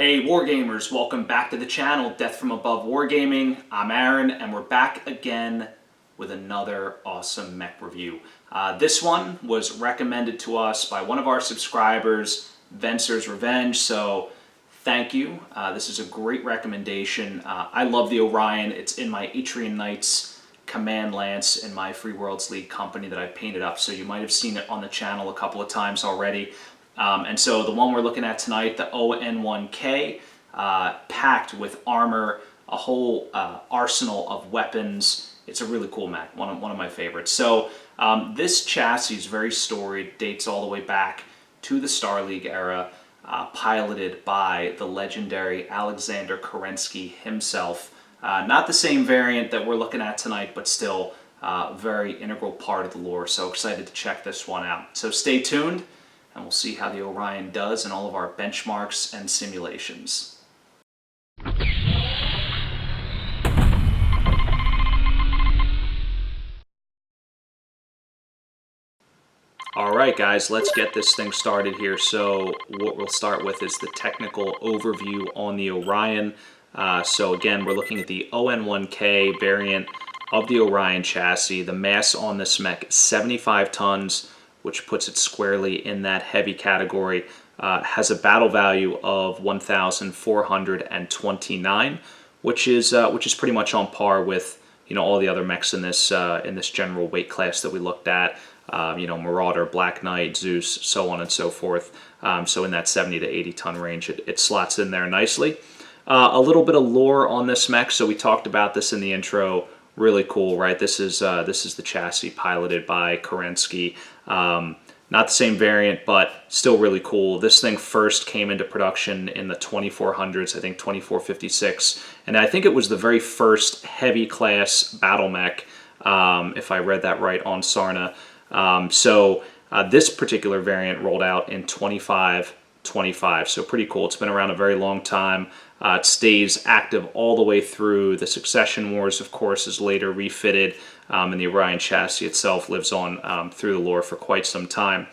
Hey Wargamers, welcome back to the channel, Death from Above Wargaming. I'm Aaron, and we're back again with another awesome mech review. This one was recommended to us by one of our subscribers, Venser's Revenge, so thank you. This is a great recommendation. I love the Orion. It's in my Atrian Knights Command Lance in my Free Worlds League company that I painted up, so you might have seen it on the channel a couple of times already. And so the one we're looking at tonight, the ON1-K, packed with armor, a whole arsenal of weapons. It's a really cool mech, one of my favorites. So this chassis is very storied, dates all the way back to the Star League era, piloted by the legendary Alexander Kerensky himself. Not the same variant that we're looking at tonight, but still a very integral part of the lore. So excited to check this one out. So stay tuned, and we'll see how the Orion does in all of our benchmarks and simulations. Alright guys, let's get this thing started here. So what we'll start with is the technical overview on the Orion. So again, we're looking at the ON1-K variant of the Orion chassis. The mass on this mech is 75 tons, which puts it squarely in that heavy category. Has a battle value of 1,429, which is pretty much on par with all the other mechs in this general weight class that we looked at. Marauder, Black Knight, Zeus, so on and so forth. So in that 70 to 80 ton range, it slots in there nicely. A little bit of lore on this mech. So we talked about this in the intro. Really cool, right? This is the chassis piloted by Kerensky. Not the same variant, but still really cool. This thing first came into production in the 2400s, I think 2456, and I think it was the very first heavy class battle mech, if I read that right, on Sarna. This particular variant rolled out in 2525, so pretty cool. It's been around a very long time. It stays active all the way through. The Succession Wars, of course, is later refitted, and the Orion chassis itself lives on through the lore for quite some time.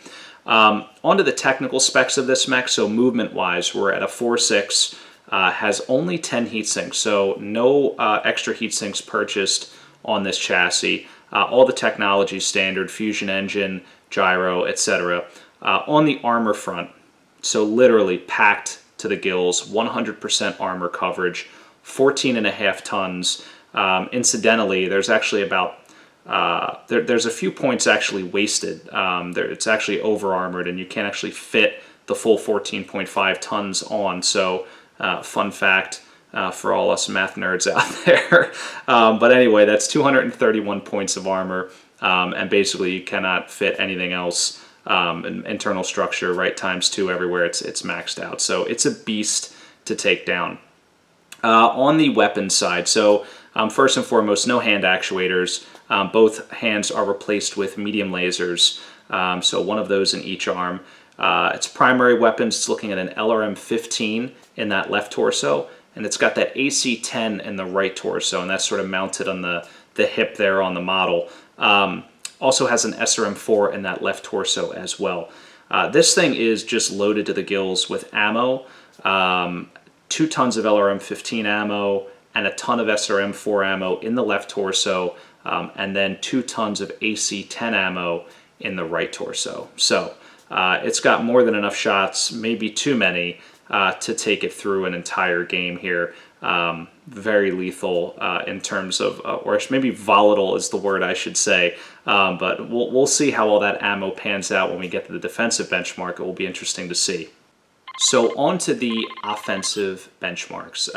Onto the technical specs of this mech. So movement-wise, we're at a 4.6, has only 10 heat sinks, so no extra heat sinks purchased on this chassis. All the technology standard, fusion engine, gyro, etc. On the armor front, so literally packed to the gills, 100% armor coverage, 14.5 tons. Incidentally, there's actually about there's a few points actually wasted. It's actually over armored, and you can't actually fit the full 14.5 tons on. So fun fact for all us math nerds out there. But anyway, that's 231 points of armor, and basically you cannot fit anything else. Internal structure, right, × 2 everywhere. It's maxed out, so it's a beast to take down. On the weapon side, so first and foremost, no hand actuators. Both hands are replaced with medium lasers, so one of those in each arm. Its primary weapons, it's looking at an LRM-15 in that left torso, and it's got that AC-10 in the right torso, and that's sort of mounted on the hip there on the model. Also has an SRM-4 in that left torso as well. This thing is just loaded to the gills with ammo, 2 tons of LRM-15 ammo, and a ton of SRM-4 ammo in the left torso, and then 2 tons of AC-10 ammo in the right torso. So it's got more than enough shots, maybe too many, to take it through an entire game here. Very lethal in terms of, or maybe volatile is the word I should say, but we'll see how all that ammo pans out when we get to the defensive benchmark. It will be interesting to see. So on to the offensive benchmarks.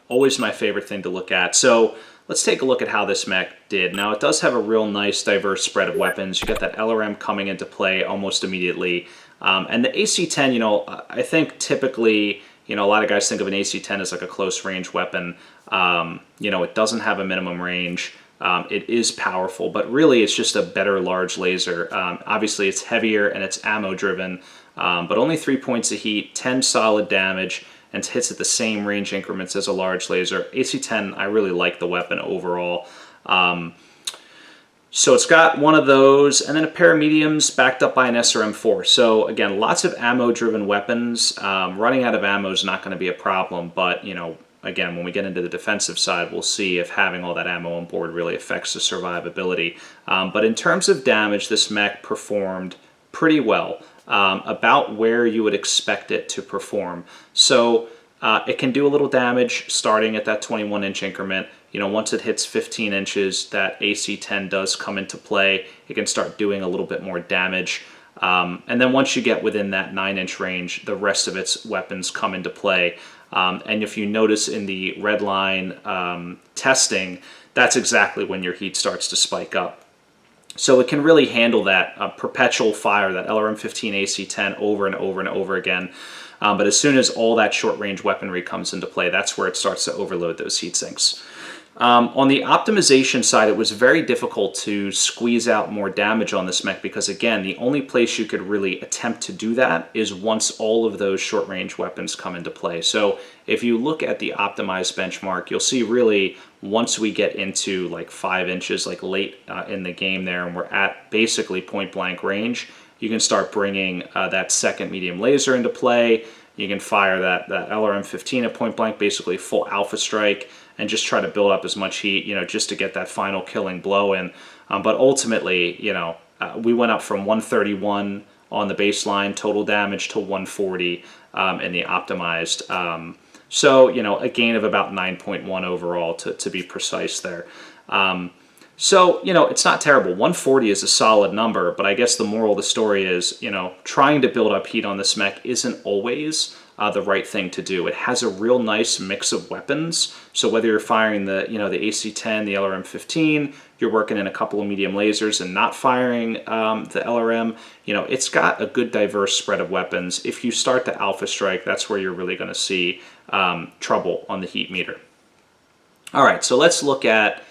Always my favorite thing to look at. So let's take a look at how this mech did. Now it does have a real nice diverse spread of weapons. You got that LRM coming into play almost immediately. And the AC-10, I think typically, a lot of guys think of an AC-10 as like a close range weapon. It doesn't have a minimum range. It is powerful, but really it's just a better large laser. Obviously it's heavier and it's ammo driven, but only 3 points of heat, 10 solid damage, and hits at the same range increments as a large laser. AC-10, I really like the weapon overall. So it's got one of those, and then a pair of mediums backed up by an SRM-4. So again, lots of ammo-driven weapons. Running out of ammo is not going to be a problem, but again, when we get into the defensive side, we'll see if having all that ammo on board really affects the survivability. But in terms of damage, this mech performed pretty well, about where you would expect it to perform. So it can do a little damage starting at that 21-inch increment. Once it hits 15 inches, that AC-10 does come into play. It can start doing a little bit more damage. And then once you get within that 9-inch range, the rest of its weapons come into play. And if you notice in the red line testing, that's exactly when your heat starts to spike up. So it can really handle that perpetual fire, that LRM-15 AC-10 over and over and over again. But as soon as all that short-range weaponry comes into play, that's where it starts to overload those heat sinks. On the optimization side, it was very difficult to squeeze out more damage on this mech because, again, the only place you could really attempt to do that is once all of those short-range weapons come into play. So if you look at the optimized benchmark, you'll see really once we get into like 5 inches, like late in the game there, and we're at basically point-blank range, you can start bringing that second medium laser into play. You can fire that LRM-15 at point-blank, basically full alpha strike, and just try to build up as much heat, just to get that final killing blow in. But ultimately, we went up from 131 on the baseline total damage to 140 in the optimized. So, a gain of about 9.1 overall to be precise there. So, it's not terrible. 140 is a solid number, but I guess the moral of the story is, trying to build up heat on this mech isn't always the right thing to do. It has a real nice mix of weapons. So whether you're firing the AC-10, the LRM-15, you're working in a couple of medium lasers and not firing the LRM, it's got a good diverse spread of weapons. If you start the alpha strike, that's where you're really going to see trouble on the heat meter. All right, so let's look at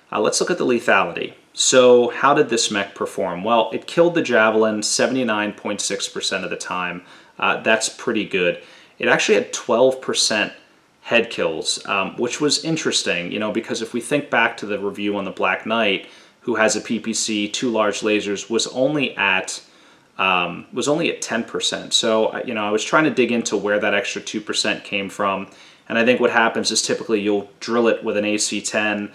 the lethality. So how did this mech perform? Well, it killed the Javelin 79.6% of the time. That's pretty good. It actually had 12% head kills, which was interesting, because if we think back to the review on the Black Knight, who has a PPC, 2 large lasers, was only at 10%. So I was trying to dig into where that extra 2% came from, and I think what happens is typically you'll drill it with an AC-10,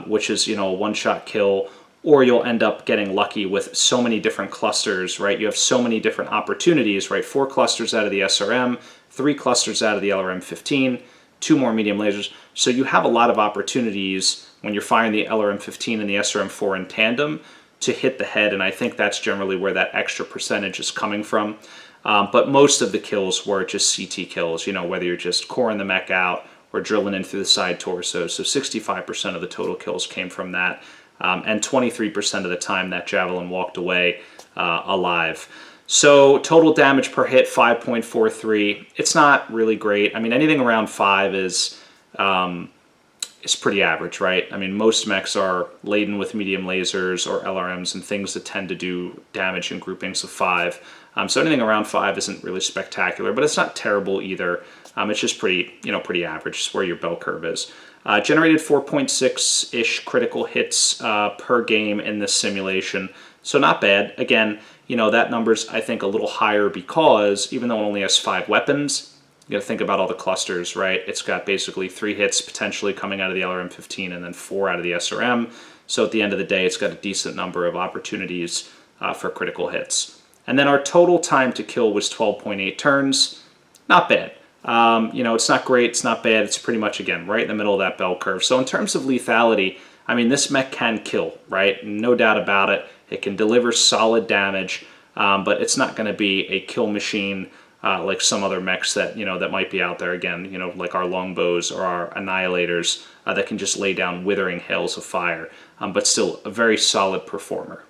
which is a one-shot kill, or you'll end up getting lucky with so many different clusters, right? You have so many different opportunities, right? 4 clusters out of the SRM, 3 clusters out of the LRM-15, 2 more medium lasers. So you have a lot of opportunities when you're firing the LRM-15 and the SRM-4 in tandem to hit the head, and I think that's generally where that extra percentage is coming from. But most of the kills were just CT kills, whether you're just coring the mech out or drilling in through the side torso. So 65% of the total kills came from that. And 23% of the time that Javelin walked away alive. So total damage per hit, 5.43. It's not really great. I mean, anything around 5 is pretty average, right? I mean, most mechs are laden with medium lasers or LRMs and things that tend to do damage in groupings of 5. So anything around 5 isn't really spectacular, but it's not terrible either. It's just pretty average. It's where your bell curve is. Generated 4.6-ish critical hits per game in this simulation, so not bad. Again, that number's, I think, a little higher because even though it only has 5 weapons, you got to think about all the clusters, right? It's got basically 3 hits potentially coming out of the LRM-15 and then 4 out of the SRM. So at the end of the day, it's got a decent number of opportunities for critical hits. And then our total time to kill was 12.8 turns. Not bad. It's not great, it's not bad, it's pretty much, again, right in the middle of that bell curve. So in terms of lethality, I mean, this mech can kill, right? No doubt about it. It can deliver solid damage, but it's not going to be a kill machine like some other mechs that, that might be out there, again, like our longbows or our annihilators that can just lay down withering hails of fire, but still a very solid performer.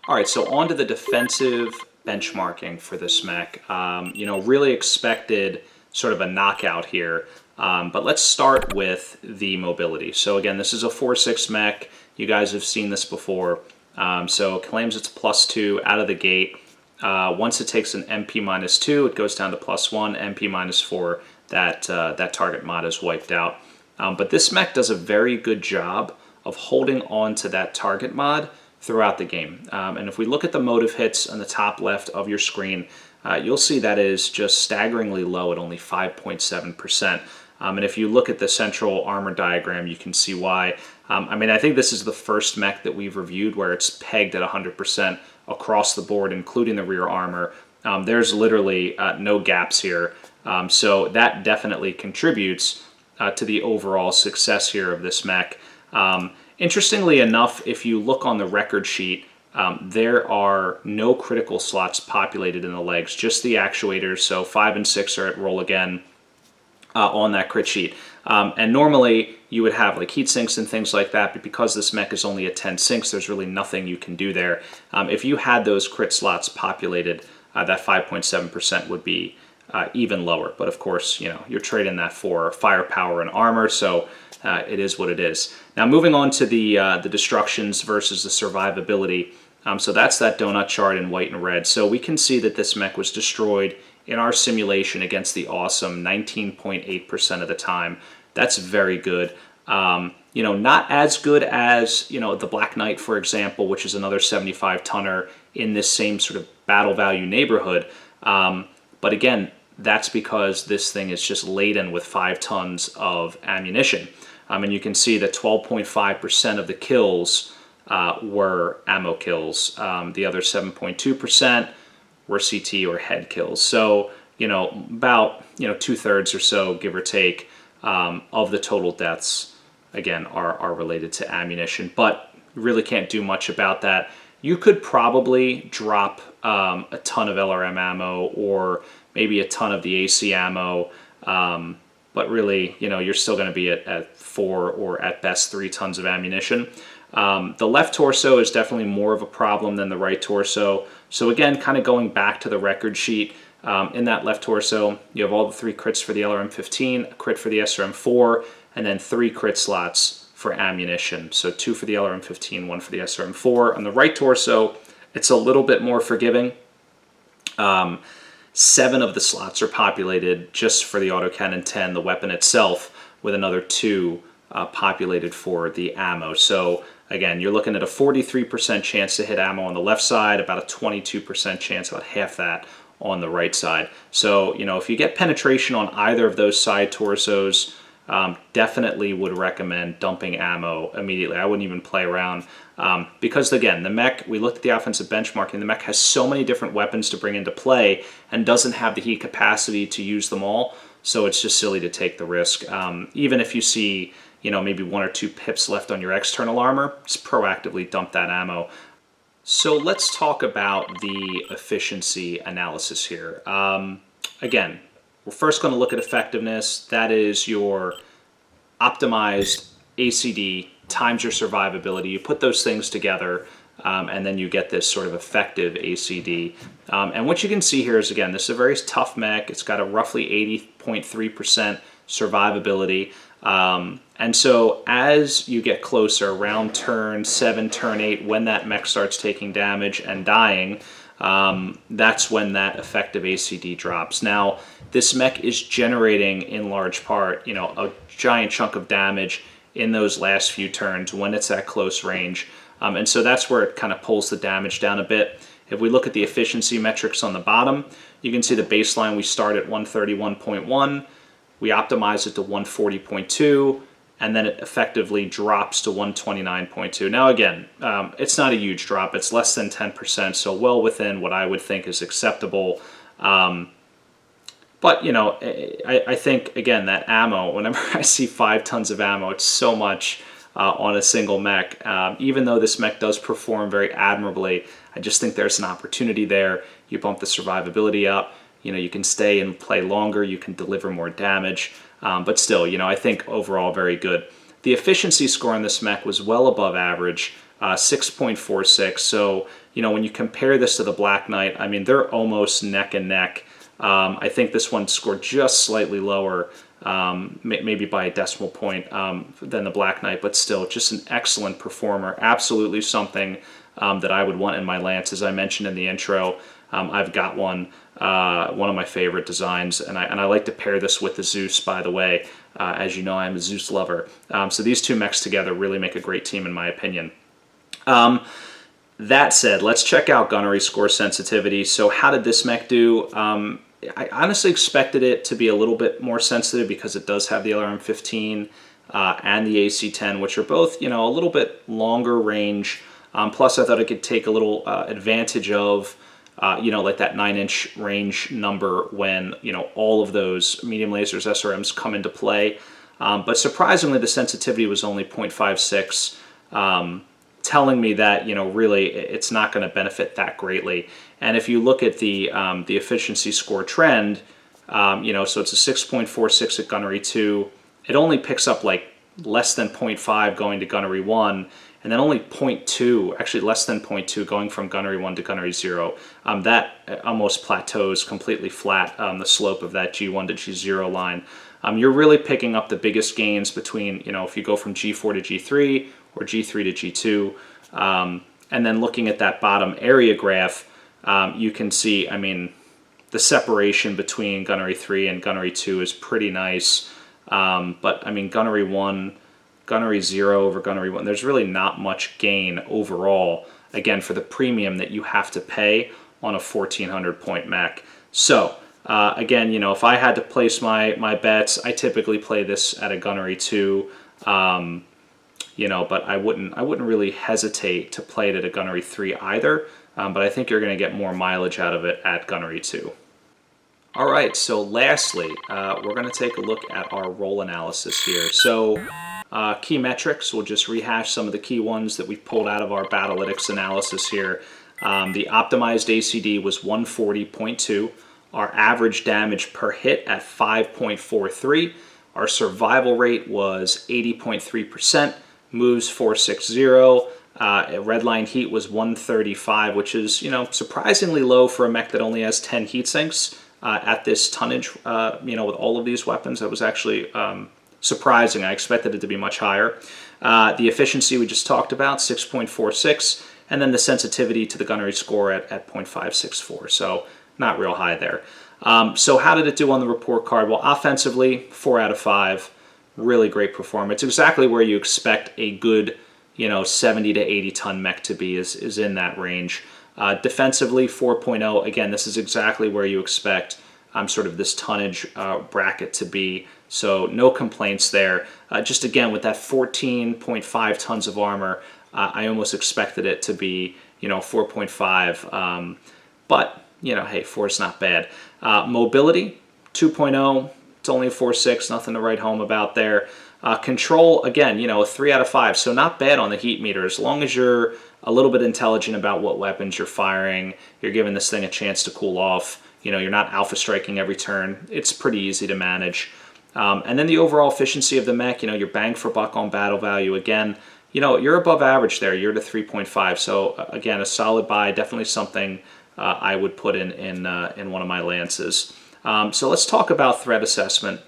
All right, so on to the defensive benchmarking for this mech. Really expected sort of a knockout here, but let's start with the mobility. So again, this is a 4.6 mech. You guys have seen this before. So it claims it's +2 out of the gate. Once it takes an MP -2, it goes down to +1, MP -4, that target mod is wiped out. But this mech does a very good job of holding on to that target mod throughout the game. And if we look at the motive hits on the top left of your screen, you'll see that is just staggeringly low at only 5.7%. And if you look at the central armor diagram, you can see why. I mean, I think this is the first mech that we've reviewed where it's pegged at 100% across the board, including the rear armor. There's literally no gaps here. So that definitely contributes to the overall success here of this mech. Interestingly enough, if you look on the record sheet, there are no critical slots populated in the legs, just the actuators. So 5 and 6 are at roll again on that crit sheet. And normally you would have like heat sinks and things like that, but because this mech is only at 10 sinks, there's really nothing you can do there. If you had those crit slots populated, that 5.7% would be even lower. But of course, you know, you're trading that for firepower and armor, so it is what it is. Now moving on to the destructions versus the survivability. So that's that donut chart in white and red. So we can see that this mech was destroyed in our simulation against the awesome 19.8% of the time. That's very good. You know, not as good as, you know, the Black Knight, for example, which is another 75 tonner in this same sort of battle value neighborhood. But again, that's because this thing is just laden with 5 tons of ammunition. And you can see that 12.5% of the kills were ammo kills. The other 7.2% were CT or head kills. So, you know, about, you know, 2/3 or so, give or take, of the total deaths, again, are related to ammunition. But really can't do much about that. You could probably drop a ton of LRM ammo or maybe a ton of the AC ammo, but really, you know, you're still going to be at 4 or at best 3 tons of ammunition. The left torso is definitely more of a problem than the right torso. So again, kind of going back to the record sheet, in that left torso, you have all the 3 crits for the LRM-15, a crit for the SRM-4, and then 3 crit slots for ammunition. So 2 for the LRM-15, 1 for the SRM-4. On the right torso, it's a little bit more forgiving. 7 of the slots are populated just for the autocannon 10, the weapon itself, with another 2 populated for the ammo. So again, you're looking at a 43% chance to hit ammo on the left side, about a 22% chance, about half that on the right side. So, you know, if you get penetration on either of those side torsos, definitely would recommend dumping ammo immediately. I wouldn't even play around because, again, the mech, we looked at the offensive benchmarking, the mech has so many different weapons to bring into play and doesn't have the heat capacity to use them all, so it's just silly to take the risk. Even if you see, you know, maybe 1 or 2 pips left on your external armor, just proactively dump that ammo. So let's talk about the efficiency analysis here. Again, we're first going to look at effectiveness. That is your optimized ACD times your survivability. You put those things together, and then you get this sort of effective ACD. And what you can see here is, again, this is a very tough mech. It's got a roughly 80.3% survivability. And so as you get closer, around turn 7, turn 8, when that mech starts taking damage and dying, that's when that effective ACD drops. Now, this mech is generating, in large part, you know, a giant chunk of damage in those last few turns when it's at close range. And so that's where it kind of pulls the damage down a bit. If we look at the efficiency metrics on the bottom, you can see the baseline, we start at 131.1, we optimize it to 140.2, and then it effectively drops to 129.2. Now again, it's not a huge drop, it's less than 10%, so well within what I would think is acceptable. But, you know, I think, again, that ammo, whenever I see 5 tons of ammo, it's so much on a single mech. Even though this mech does perform very admirably, I just think there's an opportunity there. You bump the survivability up, you know, you can stay and play longer, you can deliver more damage, but still, you know, I think overall very good. The efficiency score on this mech was well above average, 6.46, so, you know, when you compare this to the Black Knight, I mean, they're almost neck and neck. I think this one scored just slightly lower, maybe by a decimal point, than the Black Knight, but still just an excellent performer. Absolutely something that I would want in my Lance. As I mentioned in the intro, I've got one of my favorite designs, and I like to pair this with the Zeus, by the way. As you know, I'm a Zeus lover. So these two mechs together really make a great team, in my opinion. That said, let's check out gunnery score sensitivity. So how did this mech do? I honestly expected it to be a little bit more sensitive because it does have the LRM-15 and the AC-10, which are both, you know, a little bit longer range. Plus, I thought it could take a little advantage of, you know, like that 9-inch range number when, you know, all of those medium lasers, SRMs come into play. But surprisingly, the sensitivity was only 0.56, telling me that, you know, really it's not going to benefit that greatly. And if you look at the efficiency score trend, you know, so it's a 6.46 at gunnery 2. It only picks up like less than 0.5 going to gunnery 1, and then only 0.2, actually less than 0.2 going from gunnery 1 to gunnery 0. That almost plateaus completely flat on the slope of that G1 to G0 line. You're really picking up the biggest gains between, you know, if you go from G4 to G3 or G3 to G2. And then looking at that bottom area graph, you can see, I mean, the separation between gunnery 3 and gunnery 2 is pretty nice. But I mean, gunnery 1, gunnery 0 over gunnery 1, there's really not much gain overall, again, for the premium that you have to pay on a 1,400 point mech. So, again, you know, if I had to place my bets, I typically play this at a gunnery 2, you know, but I wouldn't really hesitate to play it at a gunnery 3 either, but I think you're going to get more mileage out of it at gunnery 2. All right, so lastly, we're going to take a look at our role analysis here. So key metrics, we'll just rehash some of the key ones that we've pulled out of our Battlytics analysis here. The optimized ACD was 140.2. Our average damage per hit at 5.43. Our survival rate was 80.3%. Moves 460. Redline heat was 135, which is, you know, surprisingly low for a mech that only has 10 heat sinks. At this tonnage, you know, with all of these weapons, that was actually surprising. I expected it to be much higher. The efficiency we just talked about, 6.46, and then the sensitivity to the gunnery score at 0.564, so not real high there. So how did it do on the report card? Well, offensively, 4 out of 5, really great performance. Exactly where you expect a good, you know, 70 to 80 ton mech to be is in that range. Defensively, 4.0. Again, this is exactly where you expect sort of this tonnage bracket to be. So no complaints there. Just again, with that 14.5 tons of armor, I almost expected it to be, you know, 4.5. But, you know, hey, 4 is not bad. Mobility, 2.0. It's only a 4.6. Nothing to write home about there. Control, again, you know, a 3 out of 5. So not bad on the heat meter. As long as you're a little bit intelligent about what weapons you're firing, you're giving this thing a chance to cool off, you know, you're not alpha striking every turn, it's pretty easy to manage. And then the overall efficiency of the mech, you know, your bang for buck on battle value, again, you know, you're above average there, you're at a 3.5. So again, a solid buy, definitely something I would put in one of my lances. So let's talk about threat assessment.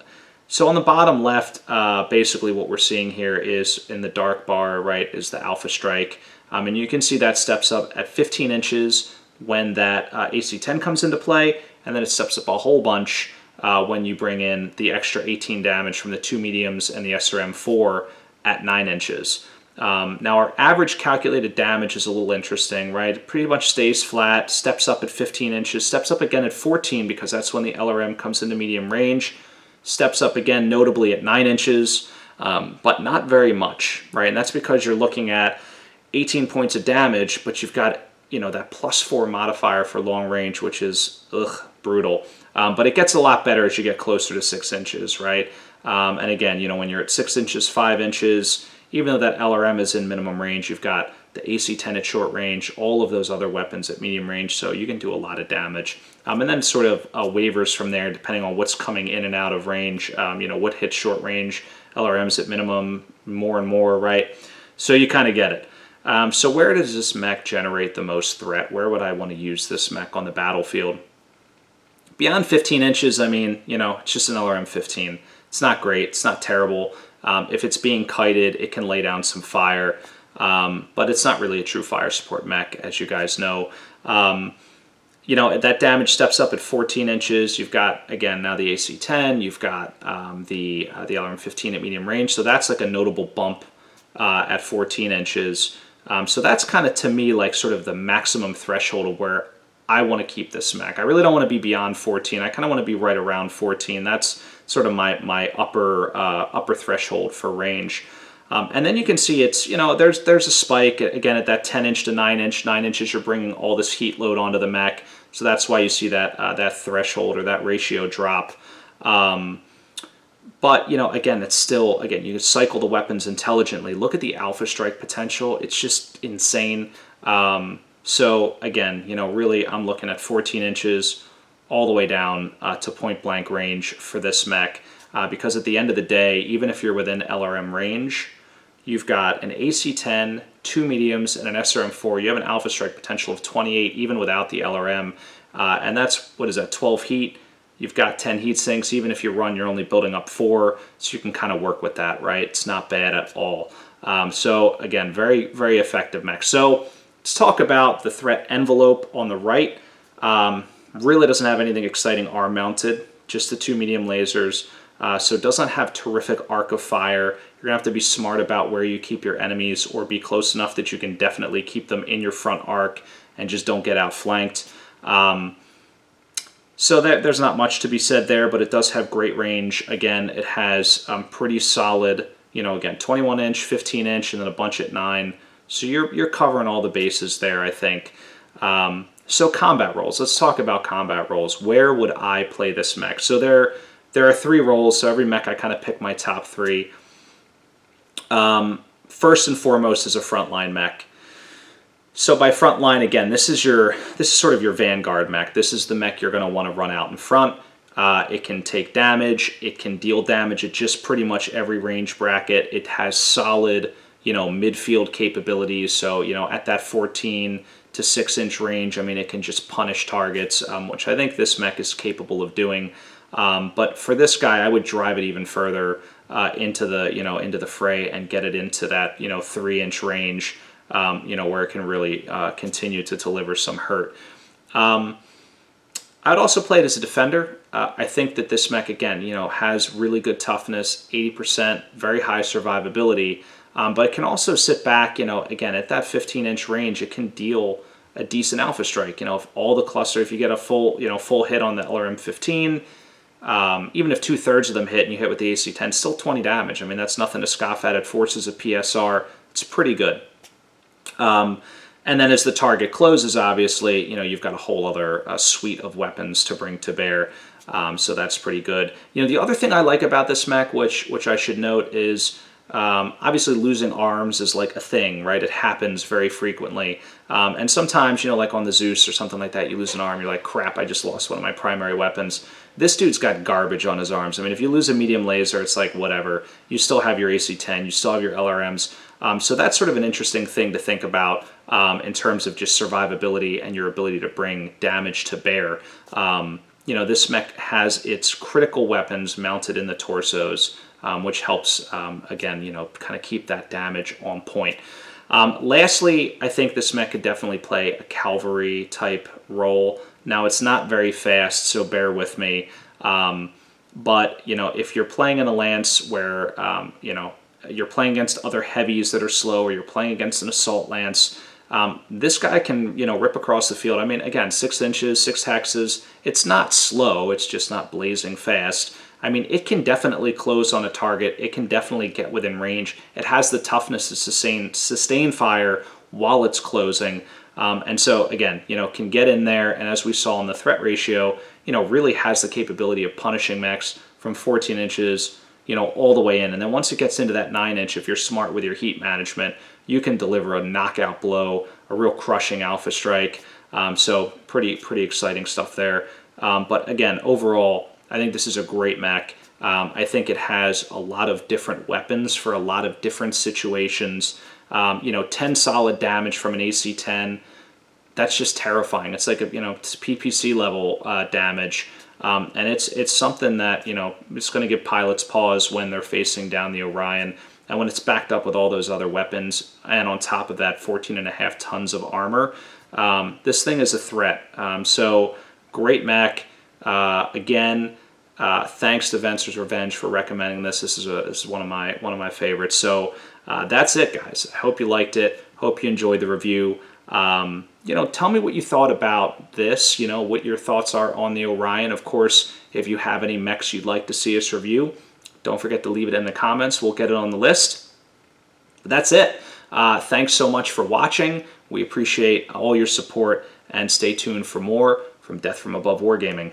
So on the bottom left, basically what we're seeing here is in the dark bar, right, is the alpha strike. And you can see that steps up at 15 inches when that AC-10 comes into play, and then it steps up a whole bunch when you bring in the extra 18 damage from the 2 mediums and the SRM-4 at 9 inches. Now our average calculated damage is a little interesting, right? It pretty much stays flat, steps up at 15 inches, steps up again at 14 because that's when the LRM comes into medium range, steps up again notably at 9 inches, but not very much, right? And that's because you're looking at 18 points of damage, but you've got, you know, that +4 modifier for long range, which is brutal. But it gets a lot better as you get closer to 6 inches, right? And again, you know, when you're at 6 inches, 5 inches, even though that LRM is in minimum range, you've got the AC-10 at short range, all of those other weapons at medium range, so you can do a lot of damage. And then sort of waivers from there, depending on what's coming in and out of range, you know, what hits short range, LRMs at minimum, more and more, right? So you kind of get it. So where does this mech generate the most threat? Where would I want to use this mech on the battlefield? Beyond 15 inches, I mean, you know, it's just an LRM-15. It's not great. It's not terrible. If it's being kited, it can lay down some fire, but it's not really a true fire support mech, as you guys know. You know, that damage steps up at 14 inches. You've got, again, now the AC-10. You've got the LRM-15 at medium range. So that's like a notable bump at 14 inches. So that's kind of, to me, like sort of the maximum threshold of where I want to keep this mech. I really don't want to be beyond 14. I kind of want to be right around 14. That's sort of my upper threshold for range. And then you can see it's, there's a spike, again, at that 10-inch to 9-inch. 9 inches, you're bringing all this heat load onto the mech. So that's why you see that threshold or that ratio drop. But, again, it's still, again, you can cycle the weapons intelligently. Look at the Alpha Strike potential. It's just insane. So, again, really I'm looking at 14 inches all the way down to point-blank range for this mech. Because at the end of the day, even if you're within LRM range, you've got an AC-10, 2 mediums, and an SRM-4. You have an Alpha Strike potential of 28 even without the LRM. And that's, 12 heat? You've got 10 heat sinks. Even if you run, you're only building up 4, so you can kind of work with that, right? It's not bad at all. So again, very, very effective mech. So let's talk about the threat envelope on the right. Really doesn't have anything exciting arm mounted, just the 2 medium lasers. So it doesn't have terrific arc of fire. You're going to have to be smart about where you keep your enemies, or be close enough that you can definitely keep them in your front arc and just don't get outflanked. So there's not much to be said there, but it does have great range. Again, it has pretty solid, again, 21-inch, 15-inch, and then a bunch at 9. So you're covering all the bases there, I think. So combat roles. Let's talk about combat roles. Where would I play this mech? So there are 3 roles, so every mech I kind of pick my top 3. First and foremost is a frontline mech. So by frontline, again, this is sort of your vanguard mech. This is the mech you're going to want to run out in front. It can take damage. It can deal damage at just pretty much every range bracket. It has solid, midfield capabilities. So, at that 14 to 6-inch range, I mean, it can just punish targets, which I think this mech is capable of doing. But for this guy, I would drive it even further into the fray and get it into that 3-inch range, where it can really continue to deliver some hurt. I'd also play it as a defender. I think that this mech, again, has really good toughness, 80%, very high survivability, but it can also sit back, again, at that 15-inch range, it can deal a decent Alpha Strike. If all the cluster, if you get a full hit on the LRM-15, even if 2/3 of them hit and you hit with the AC-10, still 20 damage. I mean, that's nothing to scoff at. It forces a PSR. It's pretty good. And then as the target closes, obviously, you've got a whole other suite of weapons to bring to bear. So that's pretty good. The other thing I like about this mech, which I should note, is obviously losing arms is like a thing, right? It happens very frequently. And sometimes, like on the Zeus or something like that, you lose an arm, you're like, crap, I just lost one of my primary weapons. This dude's got garbage on his arms. I mean, if you lose a medium laser, it's like, whatever. You still have your AC-10, you still have your LRMs. So that's sort of an interesting thing to think about in terms of just survivability and your ability to bring damage to bear. This mech has its critical weapons mounted in the torsos, which helps, again, kind of keep that damage on point. Lastly, I think this mech could definitely play a cavalry type role. Now, it's not very fast, so bear with me. But, if you're playing in a lance where, you're playing against other heavies that are slow, or you're playing against an assault lance, this guy can, rip across the field. I mean, again, 6 inches, 6 hexes. It's not slow. It's just not blazing fast. I mean, it can definitely close on a target. It can definitely get within range. It has the toughness to sustain fire while it's closing. And so, again, can get in there, and as we saw in the threat ratio, really has the capability of punishing mechs from 14 inches, all the way in. And then once it gets into that 9-inch, if you're smart with your heat management, you can deliver a knockout blow, a real crushing Alpha Strike. So pretty exciting stuff there. But again, overall, I think this is a great mech. I think it has a lot of different weapons for a lot of different situations. 10 solid damage from an AC-10, that's just terrifying. It's like it's PPC level damage. And it's something that, it's going to give pilots pause when they're facing down the Orion. And when it's backed up with all those other weapons, and on top of that 14.5 tons of armor, this thing is a threat. So great mech. Again, thanks to Vencer's Revenge for recommending this. This is one of my favorites. So that's it, guys. I hope you liked it. Hope Hope you enjoyed the review. Tell me what you thought about this, what your thoughts are on the Orion. Of course, if you have any mechs you'd like to see us review, don't forget to leave it in the comments. We'll get it on the list. But that's it. Thanks so much for watching. We appreciate all your support, and stay tuned for more from Death from Above Wargaming.